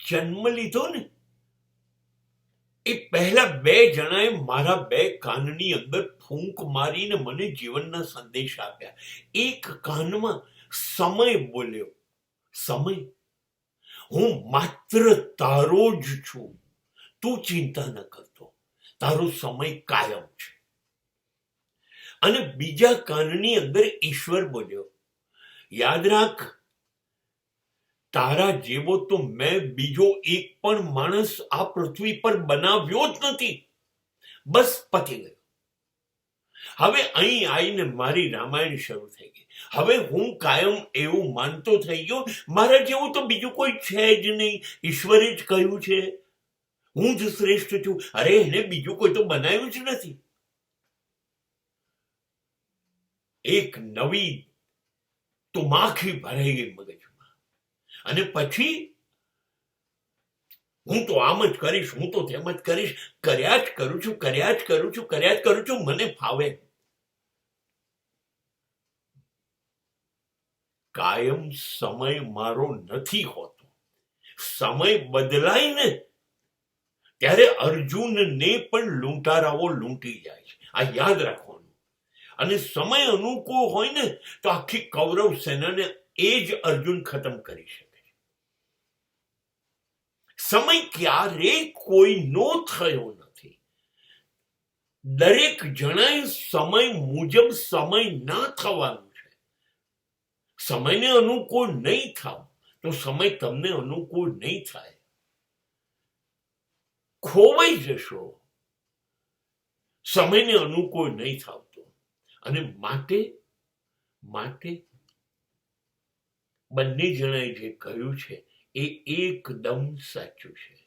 જન્મ લીધો ને એ પહેલા બે જણાએ મારા બે કાનની અંદર ફૂંક મારીને મને જીવનના સંદેશ આપ્યા. એક કાનમાં સમય બોલ્યો, સમય, હું માત્ર તારો જ છું, તું ચિંતા ન કરતો, તારો સમય કાયમ છે. અને બીજા કાનની અંદર ઈશ્વર બોલ્યો, યાદ રાખ, તારા જેવો તો મેં બીજો એક પણ માણસ આ પૃથ્વી પર બનાવ્યો જ નથી. બસ પતી ગયો. હવે અહીં આવીને મારી રામાયણ શરૂ થઈ ગઈ. હવે હું કાયમ એવું માનતો થઈ ગયો, મારા જેવું તો બીજું કોઈ છે જ નહીં. ઈશ્વરે જ કહ્યું છે હું જ શ્રેષ્ઠ છું. અરે એને બીજું કોઈ તો બનાવ્યું જ નથી. એક નવી તુમાખી ભરાઈ ગઈ મગજમાં. અને પછી હું તો આમ જ કરીશ, હું તો તેમ જ કરીશ, કર્યા જ કરું છું, કર્યા જ કરું છું, કર્યા જ કરું છું, મને ફાવે. કાયમ સમય મારો નથી હોતો. સમય બદલાય ને ત્યારે અર્જુનને પણ લૂંટારાઓ લૂંટી જાય છે. આ યાદ રાખવાનું. અને સમય અનુકૂળ હોય ને તો આખી કૌરવ સેનાને એ જ અર્જુન ખતમ કરી શકે. સમય ક્યારેય કોઈનો થયો નથી. દરેક જણાએ સમય મુજબ સમય ના થવાનું છે. સમયને અનુકૂળ નહીં થાવ તો સમય તમને અનુકૂળ નહીં થાય. ખોવાઈ જશો સમયને અનુકૂળ નહીં થાવતો. અને માટે બંને જણાએ જે કહ્યું છે એ એકદમ સાચું છે.